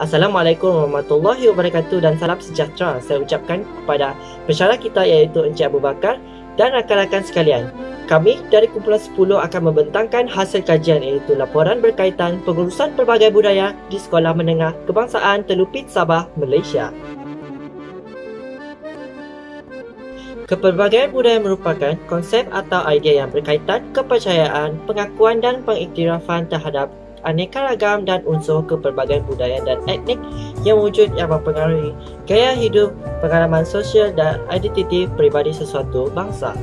Assalamualaikum warahmatullahi wabarakatuh dan salam sejahtera saya ucapkan kepada pensyarah kita iaitu Encik Abu Bakar dan rakan-rakan sekalian. Kami dari kumpulan 10 akan membentangkan hasil kajian iaitu laporan berkaitan pengurusan pelbagai budaya di Sekolah Menengah Kebangsaan Telupit Sabah, Malaysia. Kepelbagaian budaya merupakan konsep atau idea yang berkaitan kepercayaan, pengakuan dan pengiktirafan terhadap aneka ragam dan unsur kepelbagaian budaya dan etnik yang wujud yang mempengaruhi gaya hidup, pengalaman sosial dan identiti peribadi sesuatu bangsa.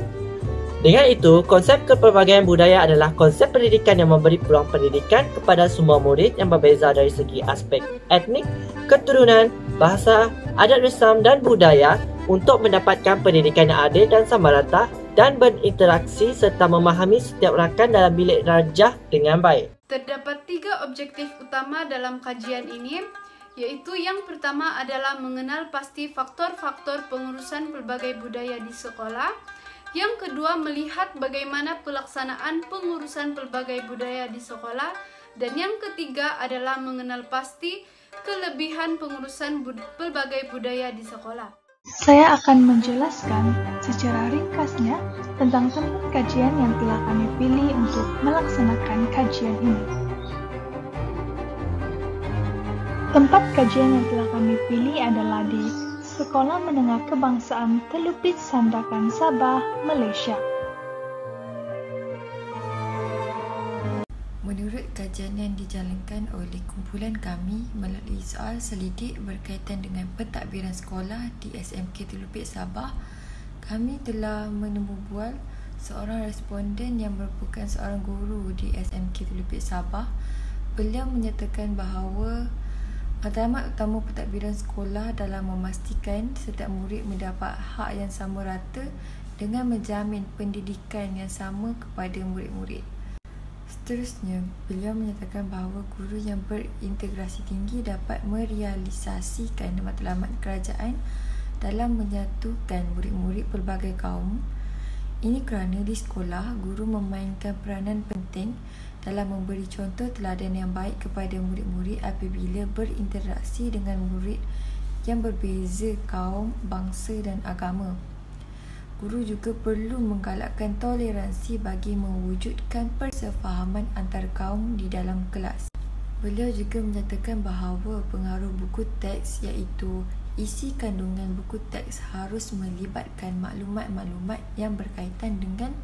Dengan itu, konsep kepelbagaian budaya adalah konsep pendidikan yang memberi peluang pendidikan kepada semua murid yang berbeza dari segi aspek etnik, keturunan, bahasa, adat resam dan budaya untuk mendapatkan pendidikan yang adil dan sama rata dan berinteraksi serta memahami setiap rakan dalam bilik darjah dengan baik. Terdapat 3 objektif utama dalam kajian ini, yaitu yang pertama adalah mengenal pasti faktor-faktor pengurusan pelbagai budaya di sekolah. Yang kedua, melihat bagaimana pelaksanaan pengurusan pelbagai budaya di sekolah. Dan yang ketiga adalah mengenal pasti kelebihan pengurusan pelbagai budaya di sekolah. Saya akan menjelaskan secara ringkasnya tentang tempat kajian yang telah kami pilih untuk melaksanakan kajian ini. Tempat kajian yang telah kami pilih adalah di Sekolah Menengah Kebangsaan Telupit Sandakan, Sabah, Malaysia. Menurut kajian yang dijalankan oleh kumpulan kami melalui soal selidik berkaitan dengan pentadbiran sekolah di SMK Telupit Sabah, kami telah menemubual seorang responden yang merupakan seorang guru di SMK Telupit Sabah. Beliau menyatakan bahawa matlamat utama pentadbiran sekolah dalam memastikan setiap murid mendapat hak yang sama rata dengan menjamin pendidikan yang sama kepada murid-murid. Seterusnya, beliau menyatakan bahawa guru yang berintegrasi tinggi dapat merealisasikan matlamat kerajaan dalam menyatukan murid-murid pelbagai kaum. Ini kerana di sekolah, guru memainkan peranan penting dalam memberi contoh teladan yang baik kepada murid-murid apabila berinteraksi dengan murid yang berbeza kaum, bangsa dan agama. Guru juga perlu menggalakkan toleransi bagi mewujudkan persefahaman antar kaum di dalam kelas. Beliau juga menyatakan bahawa pengaruh buku teks iaitu isi kandungan buku teks harus melibatkan maklumat-maklumat yang berkaitan dengan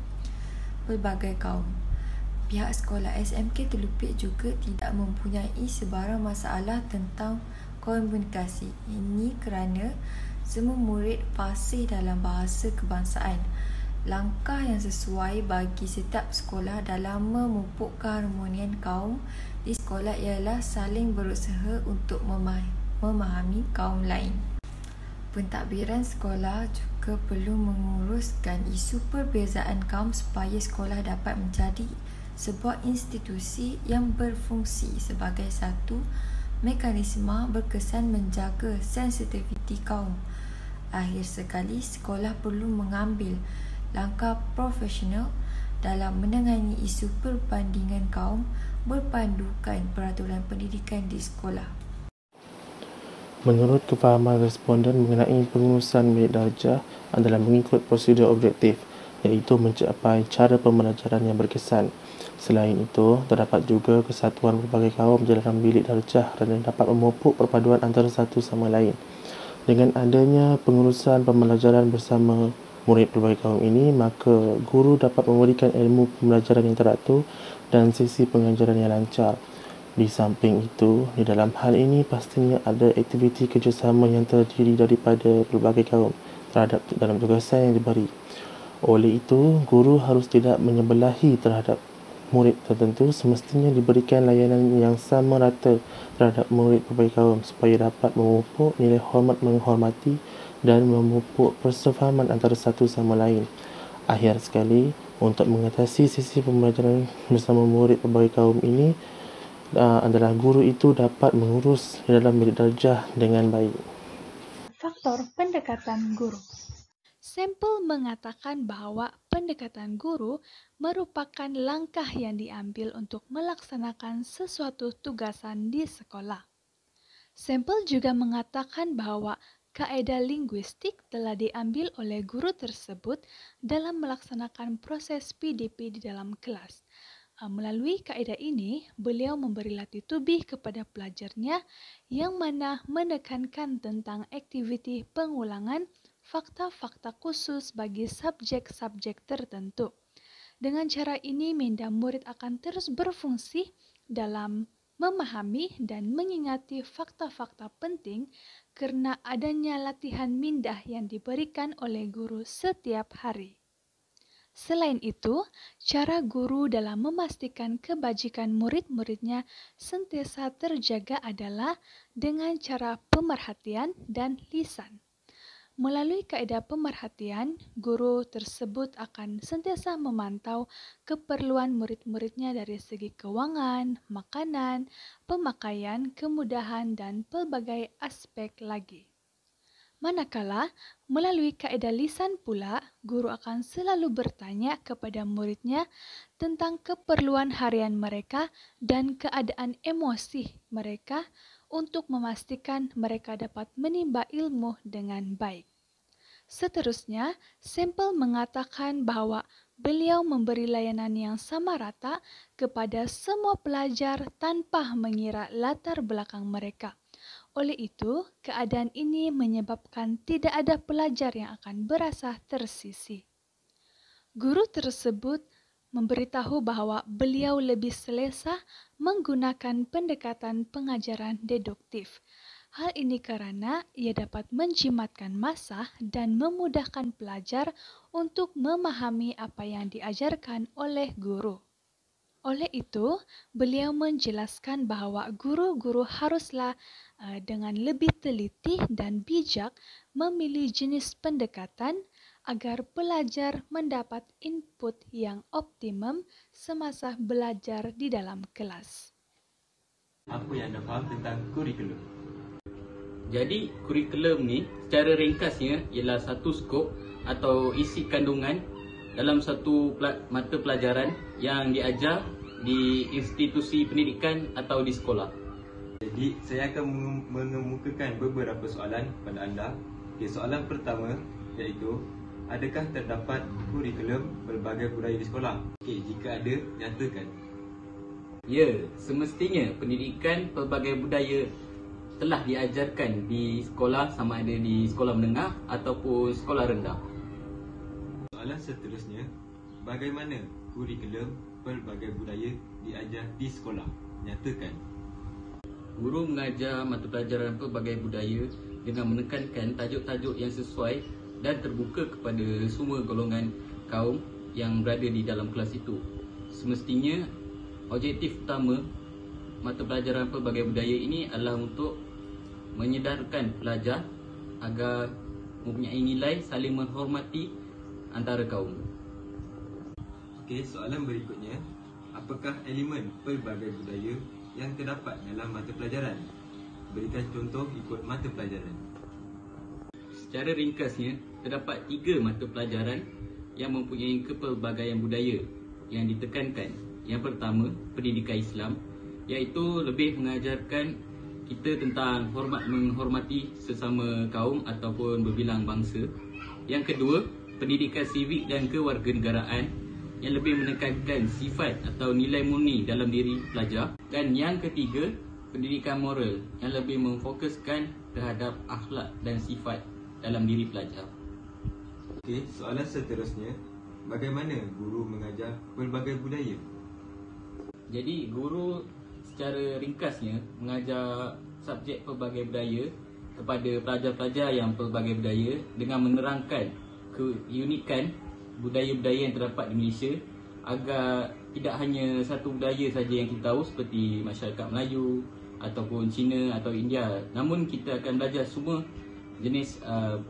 pelbagai kaum. Pihak sekolah SMK Telupit juga tidak mempunyai sebarang masalah tentang komunikasi. Ini kerana semua murid fasih dalam bahasa kebangsaan. Langkah yang sesuai bagi setiap sekolah dalam memupuk keharmonian kaum di sekolah ialah saling berusaha untuk memahami kaum lain. Pentadbiran sekolah juga perlu menguruskan isu perbezaan kaum supaya sekolah dapat menjadi sebuah institusi yang berfungsi sebagai satu mekanisme berkesan menjaga sensitiviti kaum. Akhir sekali, sekolah perlu mengambil langkah profesional dalam menangani isu perbandingan kaum berpandukan peraturan pendidikan di sekolah. Menurut kefahaman responden mengenai pengurusan bilik darjah adalah mengikut prosedur objektif, iaitu mencapai cara pembelajaran yang berkesan. Selain itu, terdapat juga kesatuan pelbagai kaum dalam bilik darjah dan dapat memupuk perpaduan antara satu sama lain. Dengan adanya pengurusan pembelajaran bersama murid pelbagai kaum ini, maka guru dapat memberikan ilmu pembelajaran yang teratur dan sesi pengajaran yang lancar. Di samping itu, di dalam hal ini pastinya ada aktiviti kerjasama yang terdiri daripada pelbagai kaum terhadap dalam tugasan yang diberi. Oleh itu, guru harus tidak menyebelahi terhadap murid tertentu, semestinya diberikan layanan yang sama rata terhadap murid pelbagai kaum supaya dapat memupuk nilai hormat menghormati dan memupuk persefahaman antara satu sama lain. Akhir sekali, untuk mengatasi sisi pembelajaran bersama murid pelbagai kaum ini adalah guru itu dapat mengurus di dalam bilik darjah dengan baik. Faktor pendekatan guru. Sampel mengatakan bahwa pendekatan guru merupakan langkah yang diambil untuk melaksanakan sesuatu tugasan di sekolah. Sampel juga mengatakan bahwa kaedah linguistik telah diambil oleh guru tersebut dalam melaksanakan proses PDP di dalam kelas. Melalui kaedah ini, beliau memberi latih tubih kepada pelajarnya yang mana menekankan tentang aktiviti pengulangan fakta-fakta khusus bagi subjek-subjek tertentu. Dengan cara ini, minda murid akan terus berfungsi dalam memahami dan mengingati fakta-fakta penting karena adanya latihan minda yang diberikan oleh guru setiap hari. Selain itu, cara guru dalam memastikan kebajikan murid-muridnya sentiasa terjaga adalah dengan cara pemerhatian dan lisan. Melalui kaedah pemerhatian, guru tersebut akan sentiasa memantau keperluan murid-muridnya dari segi keuangan, makanan, pemakaian, kemudahan, dan pelbagai aspek lagi. Manakala, melalui kaedah lisan pula, guru akan selalu bertanya kepada muridnya tentang keperluan harian mereka dan keadaan emosi mereka untuk memastikan mereka dapat menimba ilmu dengan baik. Seterusnya, sampel mengatakan bahwa beliau memberi layanan yang sama rata kepada semua pelajar tanpa mengira latar belakang mereka. Oleh itu, keadaan ini menyebabkan tidak ada pelajar yang akan berasa tersisih. Guru tersebut memberitahu bahwa beliau lebih selesa menggunakan pendekatan pengajaran deduktif. Hal ini karena ia dapat menjimatkan massa dan memudahkan pelajar untuk memahami apa yang diajarkan oleh guru. Oleh itu, beliau menjelaskan bahwa guru-guru haruslah dengan lebih teliti dan bijak memilih jenis pendekatan agar pelajar mendapat input yang optimum semasa belajar di dalam kelas. Apa yang anda faham tentang kurikulum? Jadi, kurikulum ni secara ringkasnya ialah satu skop atau isi kandungan dalam satu mata pelajaran yang diajar di institusi pendidikan atau di sekolah. Jadi, saya akan mengemukakan beberapa soalan kepada anda. Okay, soalan pertama iaitu, adakah terdapat kurikulum pelbagai budaya di sekolah? Okay, jika ada, nyatakan. Ya, semestinya pendidikan pelbagai budaya telah diajarkan di sekolah, sama ada di sekolah menengah ataupun sekolah rendah. Soalan seterusnya, bagaimana kurikulum pelbagai budaya diajar di sekolah? Nyatakan. Guru mengajar mata pelajaran pelbagai budaya dengan menekankan tajuk-tajuk yang sesuai dan terbuka kepada semua golongan kaum yang berada di dalam kelas itu. Semestinya, objektif utama mata pelajaran pelbagai budaya ini adalah untuk menyedarkan pelajar agar mempunyai nilai saling menghormati antara kaum. Okey, soalan berikutnya, apakah elemen pelbagai budaya yang terdapat dalam mata pelajaran? Berikan contoh ikut mata pelajaran. Secara ringkasnya, terdapat 3 mata pelajaran yang mempunyai kepelbagaian budaya yang ditekankan. Yang pertama, pendidikan Islam, iaitu lebih mengajarkan kita tentang menghormati sesama kaum ataupun berbilang bangsa. Yang kedua, pendidikan sivik dan kewarganegaraan yang lebih menekankan sifat atau nilai murni dalam diri pelajar. Dan yang ketiga, pendidikan moral yang lebih memfokuskan terhadap akhlak dan sifat dalam diri pelajar. Okey, soalan seterusnya, bagaimana guru mengajar pelbagai budaya? Jadi, guru secara ringkasnya mengajar subjek pelbagai budaya kepada pelajar-pelajar yang pelbagai budaya dengan menerangkan keunikan budaya-budaya yang terdapat di Malaysia agar tidak hanya satu budaya saja yang kita tahu seperti masyarakat Melayu ataupun Cina atau India, namun kita akan belajar semua jenis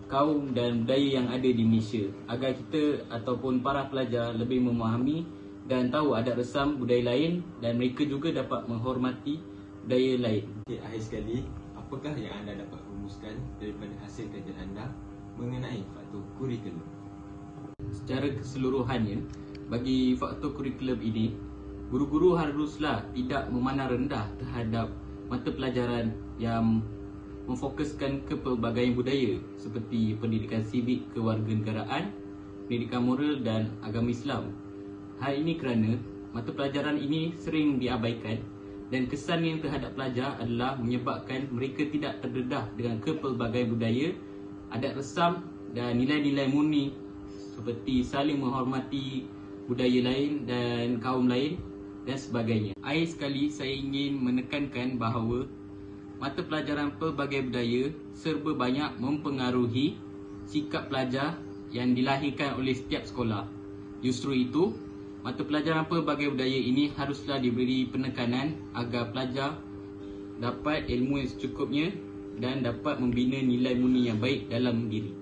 kaum dan budaya yang ada di Malaysia agar kita ataupun para pelajar lebih memahami dan tahu adat resam budaya lain dan mereka juga dapat menghormati budaya lain. Okey, akhir sekali, apakah yang anda dapat rumuskan daripada hasil kajian anda mengenai faktor kurikulum? Secara keseluruhannya, bagi faktor kurikulum ini, guru-guru haruslah tidak memandang rendah terhadap mata pelajaran yang memfokuskan kepelbagaian budaya seperti pendidikan sivik kewarganegaraan, pendidikan moral dan agama Islam. Hal ini kerana mata pelajaran ini sering diabaikan dan kesannya terhadap pelajar adalah menyebabkan mereka tidak terdedah dengan kepelbagaian budaya, adat resam dan nilai-nilai murni seperti saling menghormati budaya lain dan kaum lain dan sebagainya. Akhir sekali, saya ingin menekankan bahawa mata pelajaran pelbagai budaya serba banyak mempengaruhi sikap pelajar yang dilahirkan oleh setiap sekolah. Justru itu, mata pelajaran pelbagai budaya ini haruslah diberi penekanan agar pelajar dapat ilmu yang secukupnya dan dapat membina nilai murni yang baik dalam diri.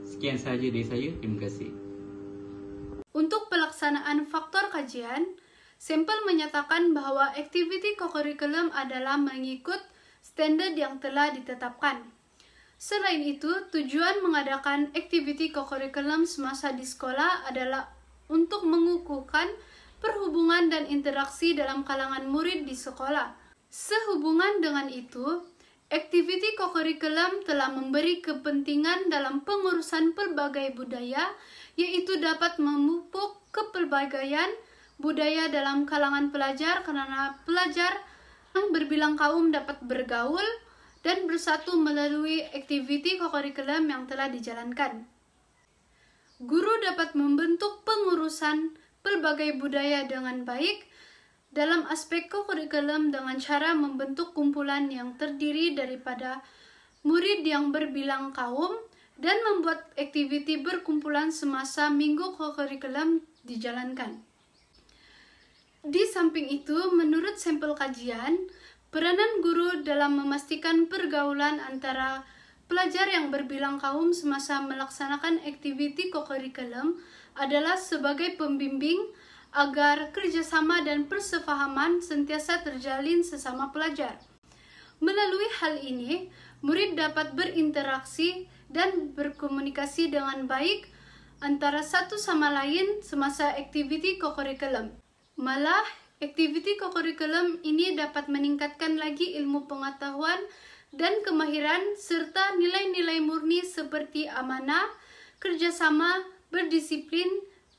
Sekian sahaja dari saya. Terima kasih. Untuk pelaksanaan faktor kajian, sampel menyatakan bahwa aktiviti kokurikulum adalah mengikut standar yang telah ditetapkan. Selain itu, tujuan mengadakan aktiviti kokurikulum semasa di sekolah adalah untuk mengukuhkan perhubungan dan interaksi dalam kalangan murid di sekolah. Sehubungan dengan itu, aktiviti kokurikulum telah memberi kepentingan dalam pengurusan pelbagai budaya, yaitu dapat memupuk kepelbagaian budaya dalam kalangan pelajar kerana pelajar yang berbilang kaum dapat bergaul dan bersatu melalui aktiviti kokurikulum yang telah dijalankan. Guru dapat membentuk pengurusan pelbagai budaya dengan baik dalam aspek kokurikulum dengan cara membentuk kumpulan yang terdiri daripada murid yang berbilang kaum dan membuat aktiviti berkumpulan semasa minggu kokurikulum dijalankan. Di samping itu, menurut sampel kajian, peranan guru dalam memastikan pergaulan antara pelajar yang berbilang kaum semasa melaksanakan aktiviti kokurikulum adalah sebagai pembimbing agar kerjasama dan persefahaman sentiasa terjalin sesama pelajar. Melalui hal ini, murid dapat berinteraksi dan berkomunikasi dengan baik antara satu sama lain semasa aktiviti kokurikulum. Malah, aktiviti kokurikulum ini dapat meningkatkan lagi ilmu pengetahuan dan kemahiran serta nilai-nilai murni seperti amanah, kerjasama, berdisiplin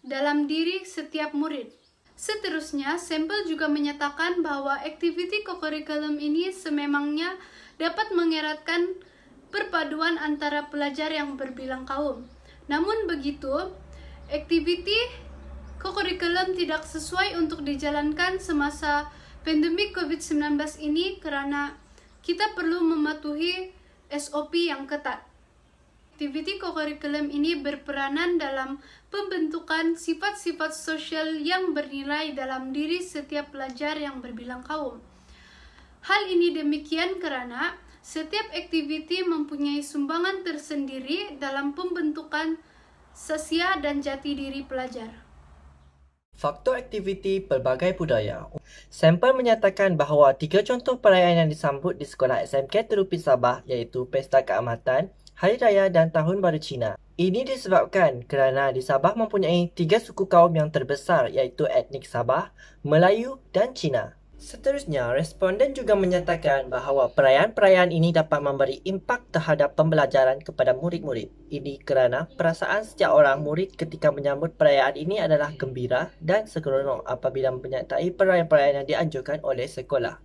dalam diri setiap murid. Seterusnya, sampel juga menyatakan bahwa aktiviti kokurikulum ini sememangnya dapat mengeratkan perpaduan antara pelajar yang berbilang kaum. Namun begitu, aktiviti kokurikulum tidak sesuai untuk dijalankan semasa pandemi COVID-19 ini karena kita perlu mematuhi SOP yang ketat. Aktiviti kokurikulum ini berperanan dalam pembentukan sifat-sifat sosial yang bernilai dalam diri setiap pelajar yang berbilang kaum. Hal ini demikian karena setiap aktiviti mempunyai sumbangan tersendiri dalam pembentukan sosial dan jati diri pelajar. Faktor aktiviti pelbagai budaya. Sampel menyatakan bahawa 3 contoh perayaan yang disambut di sekolah SMK Telupit Sabah iaitu Pesta Keamatan, Hari Raya dan Tahun Baru Cina. Ini disebabkan kerana di Sabah mempunyai 3 suku kaum yang terbesar iaitu etnik Sabah, Melayu dan Cina. Seterusnya, responden juga menyatakan bahawa perayaan-perayaan ini dapat memberi impak terhadap pembelajaran kepada murid-murid. Ini kerana perasaan setiap orang murid ketika menyambut perayaan ini adalah gembira dan seronok apabila menyertai perayaan-perayaan yang dianjurkan oleh sekolah.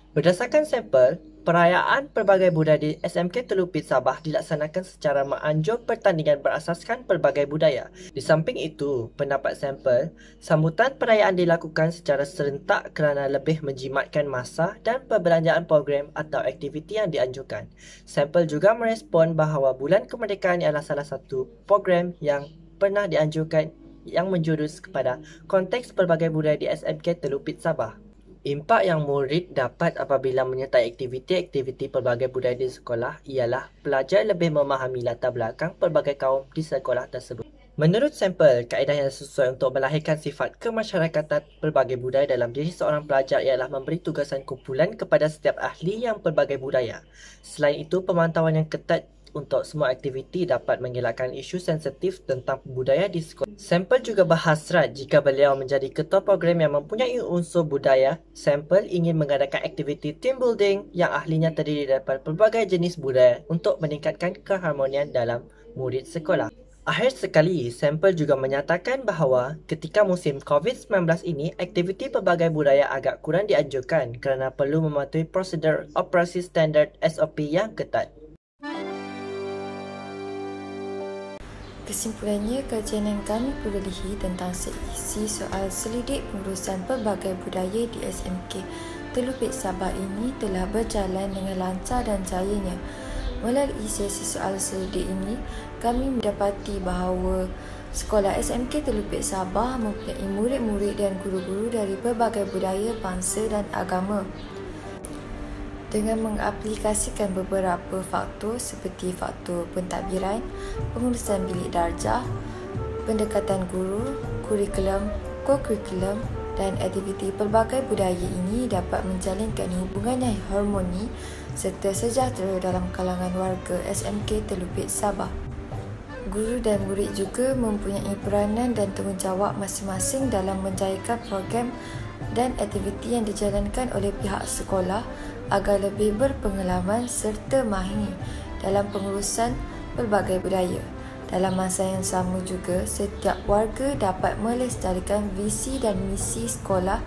Berdasarkan sampel, perayaan pelbagai budaya di SMK Telupit Sabah dilaksanakan secara menganjur pertandingan berasaskan pelbagai budaya. Di samping itu, pendapat sampel, sambutan perayaan dilakukan secara serentak kerana lebih menjimatkan masa dan perbelanjaan program atau aktiviti yang dianjurkan. Sampel juga merespon bahawa Bulan Kemerdekaan adalah salah satu program yang pernah dianjurkan yang menjurus kepada konteks pelbagai budaya di SMK Telupit Sabah. Impak yang murid dapat apabila menyertai aktiviti-aktiviti pelbagai budaya di sekolah ialah pelajar lebih memahami latar belakang pelbagai kaum di sekolah tersebut. Menurut sampel, kaedah yang sesuai untuk melahirkan sifat kemasyarakatan pelbagai budaya dalam diri seorang pelajar ialah memberi tugasan kumpulan kepada setiap ahli yang pelbagai budaya. Selain itu, pemantauan yang ketat untuk semua aktiviti dapat mengelakkan isu sensitif tentang budaya di sekolah. Sampel juga berhasrat jika beliau menjadi ketua program yang mempunyai unsur budaya. Sampel ingin mengadakan aktiviti team building yang ahlinya terdiri daripada pelbagai jenis budaya untuk meningkatkan keharmonian dalam murid sekolah. Akhir sekali, Sampel juga menyatakan bahawa ketika musim COVID-19 ini, aktiviti pelbagai budaya agak kurang dianjurkan kerana perlu mematuhi prosedur operasi standard SOP yang ketat. Kesimpulannya, kajian yang kami perolehi tentang seisi soal selidik pengurusan pelbagai budaya di SMK Teluk Sabah ini telah berjalan dengan lancar dan jayanya. Melalui sesi soal selidik ini, kami mendapati bahawa Sekolah SMK Teluk Sabah mempunyai murid-murid dan guru-guru dari pelbagai budaya, bangsa dan agama. Dengan mengaplikasikan beberapa faktor seperti faktor pentadbiran, pengurusan bilik darjah, pendekatan guru, kurikulum, co-kurikulum dan aktiviti pelbagai budaya ini dapat menjalinkan hubungan yang harmoni serta sejahtera dalam kalangan warga SMK Teluk Sabah. Guru dan murid juga mempunyai peranan dan tanggungjawab masing-masing dalam menjayakan program dan aktiviti yang dijalankan oleh pihak sekolah agar lebih berpengalaman serta mahir dalam pengurusan pelbagai budaya. Dalam masa yang sama juga, setiap warga dapat melestarikan visi dan misi sekolah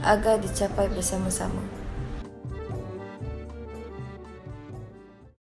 agar dicapai bersama-sama.